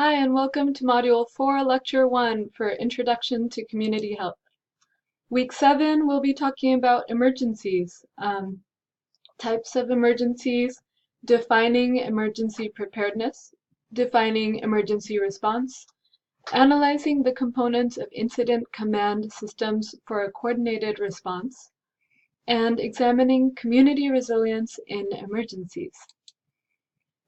Hi, and welcome to Module 4, Lecture 1 for Introduction to Community Health. Week 7, we'll be talking about emergencies, types of emergencies, defining emergency preparedness, defining emergency response, analyzing the components of incident command systems for a coordinated response, and examining community resilience in emergencies.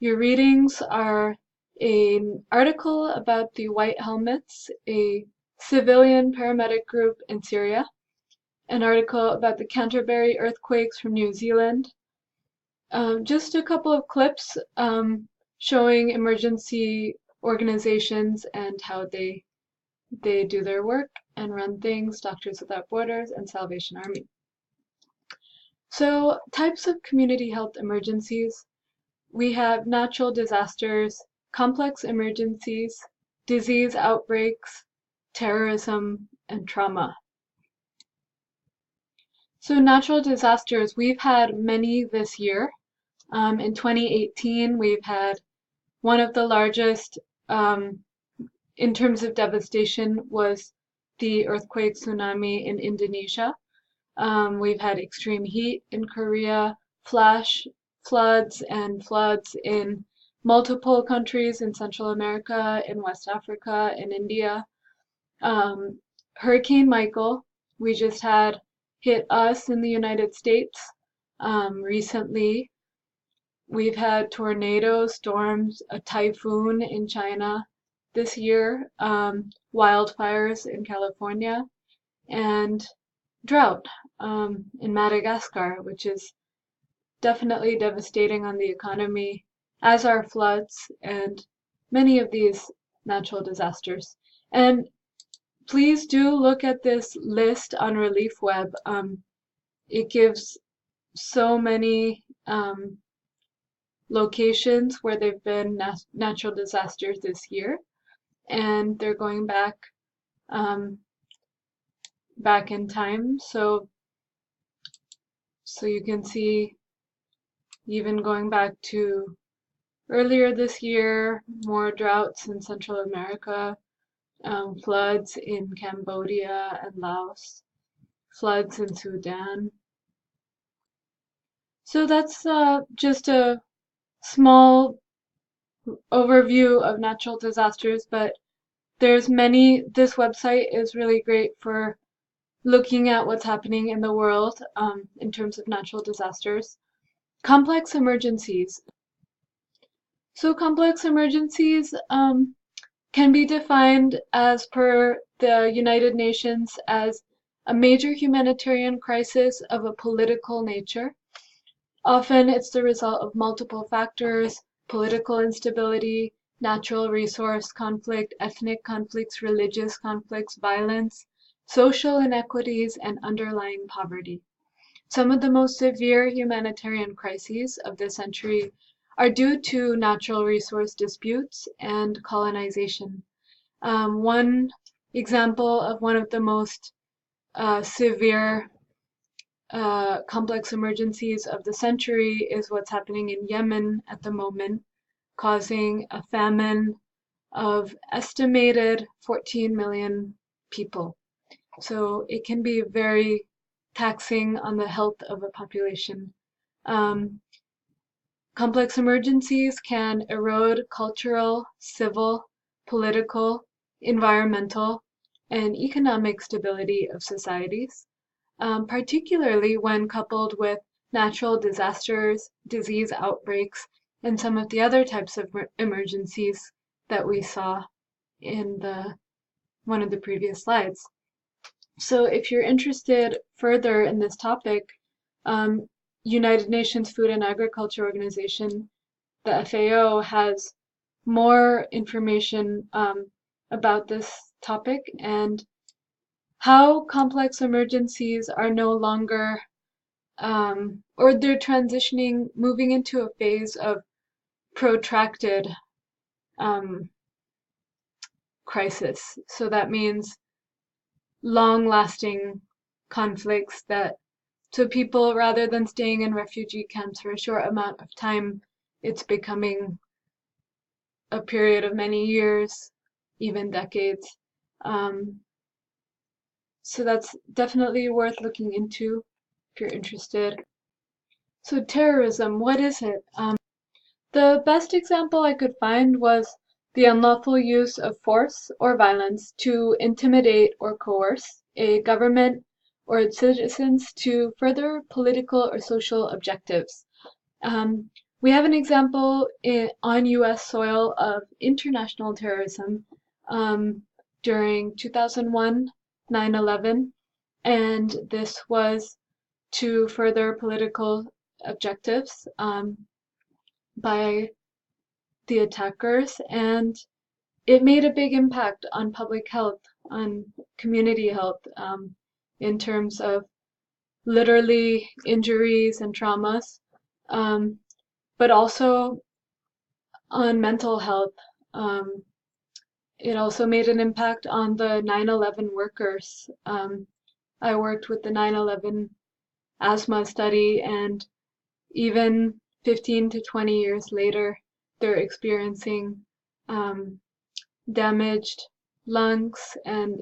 Your readings are an article about the White Helmets, a civilian paramedic group in Syria, an article about the Canterbury earthquakes from New Zealand, just a couple of clips showing emergency organizations and how they do their work and run things, Doctors Without Borders and Salvation Army. So, types of community health emergencies. We have natural disasters, complex emergencies, disease outbreaks, terrorism, and trauma. So natural disasters, we've had many this year. In 2018, we've had one of the largest in terms of devastation was the earthquake tsunami in Indonesia. We've had extreme heat in Korea, flash floods and floods in multiple countries in Central America, in West Africa, in India. Hurricane Michael, we just had hit us in the United States recently. We've had tornadoes, storms, a typhoon in China this year, wildfires in California, and drought in Madagascar, which is definitely devastating on the economy, as are floods and many of these natural disasters. And please do look at this list on ReliefWeb. It gives so many locations where there've been natural disasters this year, and they're going back in time. So you can see even going back to earlier this year, more droughts in Central America, floods in Cambodia and Laos, floods in Sudan. So that's just a small overview of natural disasters, but there's many. This website is really great for looking at what's happening in the world in terms of natural disasters. Complex emergencies. So complex emergencies can be defined as per the United Nations as a major humanitarian crisis of a political nature. Often it's the result of multiple factors: political instability, natural resource conflict, ethnic conflicts, religious conflicts, violence, social inequities, and underlying poverty. Some of the most severe humanitarian crises of this century are due to natural resource disputes and colonization. One example of one of the most severe complex emergencies of the century is what's happening in Yemen at the moment, causing a famine of estimated 14 million people. So it can be very taxing on the health of a population. Complex emergencies can erode cultural, civil, political, environmental, and economic stability of societies, particularly when coupled with natural disasters, disease outbreaks, and some of the other types of emergencies that we saw in one of the previous slides. So if you're interested further in this topic, United Nations Food and Agriculture Organization, the FAO, has more information about this topic and how complex emergencies are no longer, or they're transitioning, moving into a phase of protracted crisis. So that means long-lasting conflicts so people, rather than staying in refugee camps for a short amount of time, it's becoming a period of many years, even decades. Um, so that's definitely worth looking into if you're interested. So terrorism, what is it? The best example I could find was the unlawful use of force or violence to intimidate or coerce a government or its citizens to further political or social objectives. Um, we have an example on US soil of international terrorism during 2001, 9/11, and this was to further political objectives by the attackers, and it made a big impact on public health, on community health, in terms of literally injuries and traumas, um, but also on mental health. Um, it also made an impact on the 9/11 workers. I worked with the 9/11 asthma study, and even 15 to 20 years later, they're experiencing um, damaged lungs and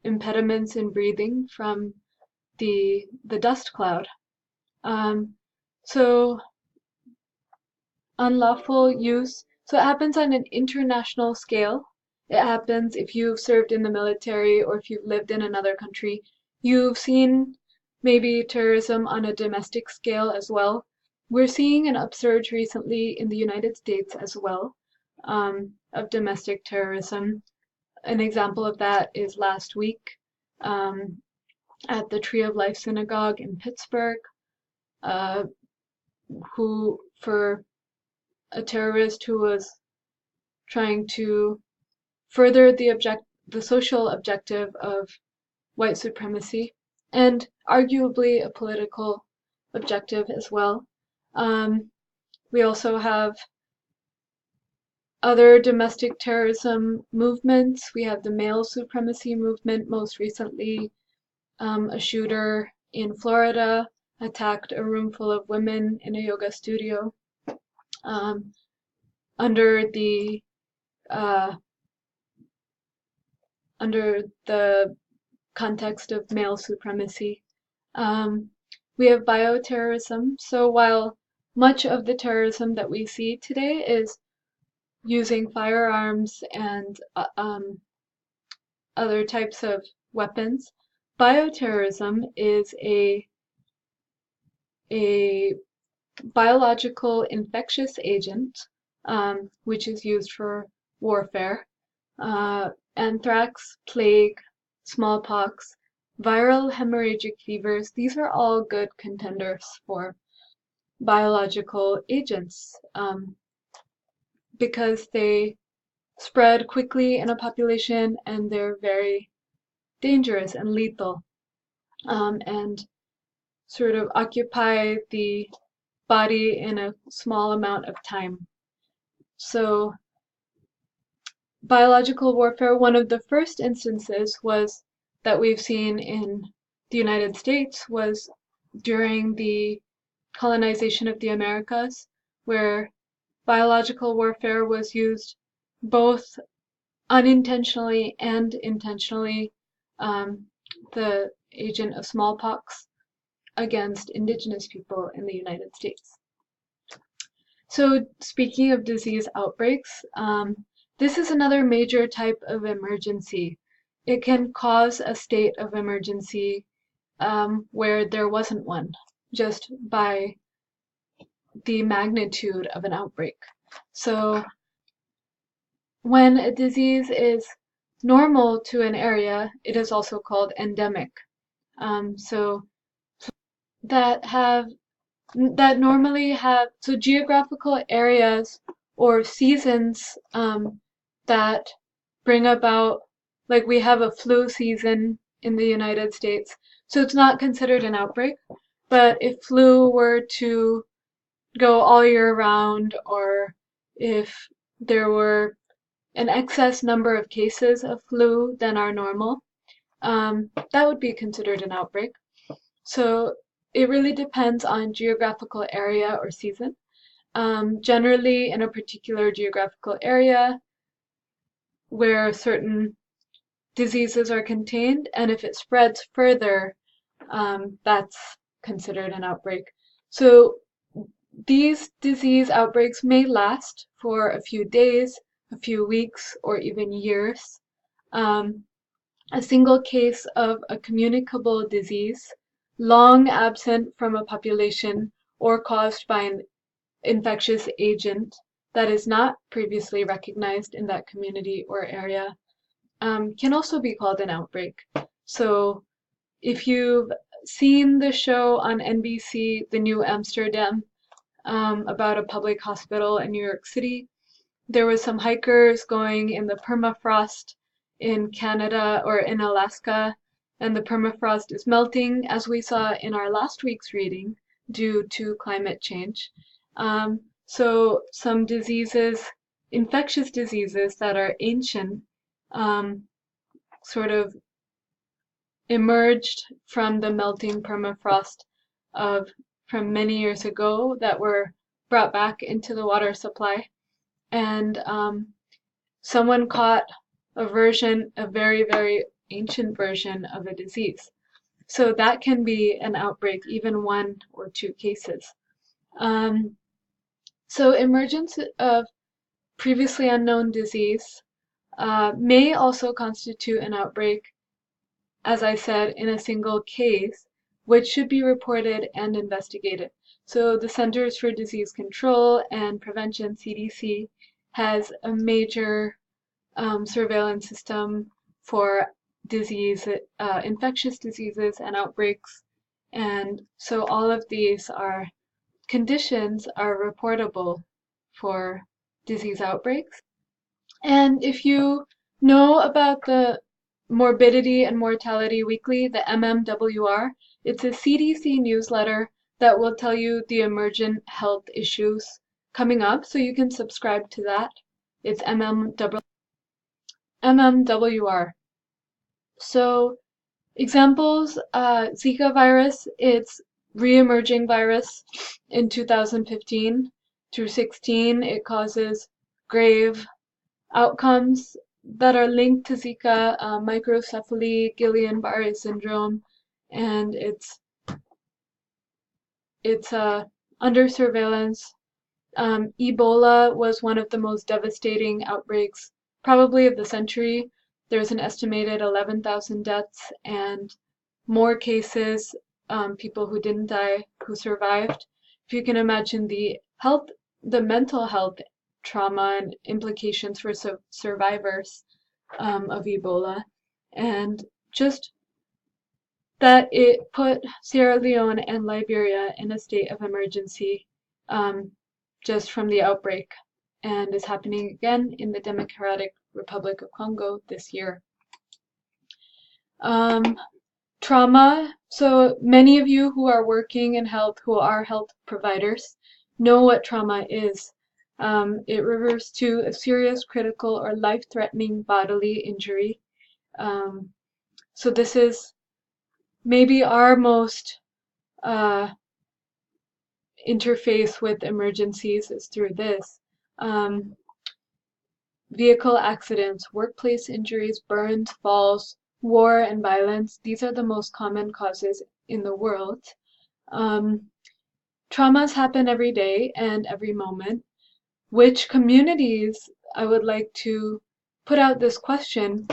impediments in breathing from the dust cloud. Um, so unlawful use. So it happens on an international scale. It happens if you've served in the military or if you've lived in another country. You've seen maybe terrorism on a domestic scale as well. We're seeing an upsurge recently in the United States as well of domestic terrorism. An example of that is last week um, at the Tree of Life Synagogue in Pittsburgh, uh, who for a terrorist who was trying to further the social objective of white supremacy and arguably a political objective as well. We also have other domestic terrorism movements. We have the male supremacy movement. Most recently, a shooter in Florida attacked a room full of women in a yoga studio under the uh, under the context of male supremacy. We have bioterrorism. So while much of the terrorism that we see today is using firearms and other types of weapons, bioterrorism is a biological infectious agent which is used for warfare. Anthrax, plague, smallpox, viral hemorrhagic fevers, these are all good contenders for biological agents because they spread quickly in a population and they're very dangerous and lethal and sort of occupy the body in a small amount of time. So biological warfare, one of the first instances was that we've seen in the United States was during the colonization of the Americas, where biological warfare was used both unintentionally and intentionally, the agent of smallpox against indigenous people in the United States. So speaking of disease outbreaks, this is another major type of emergency. It can cause a state of emergency where there wasn't one, just by the magnitude of an outbreak. So when a disease is normal to an area, it is also called endemic. So that normally have so geographical areas or seasons that bring about, like we have a flu season in the United States, so it's not considered an outbreak. But if flu were to go all year round, or if there were an excess number of cases of flu than are normal, that would be considered an outbreak. So it really depends on geographical area or season. generally in a particular geographical area where certain diseases are contained, and if it spreads further, that's considered an outbreak. So these disease outbreaks may last for a few days, a few weeks, or even years. A single case of a communicable disease, long absent from a population or caused by an infectious agent that is not previously recognized in that community or area, can also be called an outbreak. So if you've seen the show on NBC, The New Amsterdam, about a public hospital in New York City, there was some hikers going in the permafrost in Canada or in Alaska, and the permafrost is melting, as we saw in our last week's reading, due to climate change. So some diseases, infectious diseases that are ancient, sort of emerged from the melting permafrost from many years ago that were brought back into the water supply. And someone caught a very, very ancient version of a disease. So that can be an outbreak, even 1 or 2 cases. So emergence of previously unknown disease may also constitute an outbreak, as I said, in a single case, which should be reported and investigated. So the Centers for Disease Control and Prevention, CDC, has a major surveillance system for infectious diseases and outbreaks. And so all of these conditions are reportable for disease outbreaks. And if you know about the Morbidity and Mortality Weekly, the MMWR, it's a CDC newsletter that will tell you the emergent health issues coming up, so you can subscribe to that. It's MMWR. So examples, Zika virus, it's re-emerging virus in 2015 through 16. It causes grave outcomes that are linked to Zika, microcephaly, Guillain-Barré syndrome, and it's under surveillance. Ebola was one of the most devastating outbreaks, probably of the century. There's an estimated 11,000 deaths and more cases, people who didn't die, who survived. If you can imagine the mental health trauma and implications for survivors of Ebola, and just that it put Sierra Leone and Liberia in a state of emergency just from the outbreak, and is happening again in the Democratic Republic of Congo this year. Trauma. So many of you who are working in health, who are health providers, know what trauma is. It refers to a serious, critical, or life-threatening bodily injury. So this is maybe our most interface with emergencies is through this. Vehicle accidents, workplace injuries, burns, falls, war, and violence. These are the most common causes in the world. Traumas happen every day and every moment. Which communities, I would like to put out this question,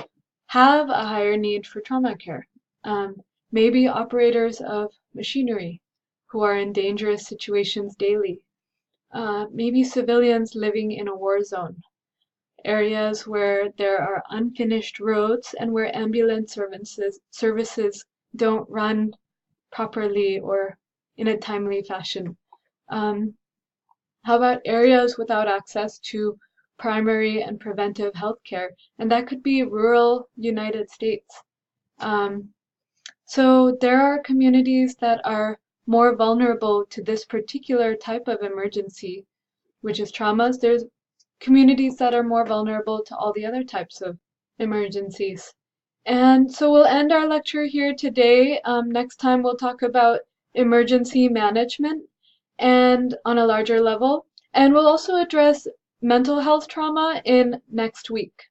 have a higher need for trauma care? Maybe operators of machinery who are in dangerous situations daily. Maybe civilians living in a war zone. Areas where there are unfinished roads and where ambulance services don't run properly or in a timely fashion. How about areas without access to primary and preventive health care? And that could be rural United States. So there are communities that are more vulnerable to this particular type of emergency, which is traumas. There's communities that are more vulnerable to all the other types of emergencies. And so we'll end our lecture here today. Next time we'll talk about emergency management and on a larger level, And we'll also address mental health trauma in next week.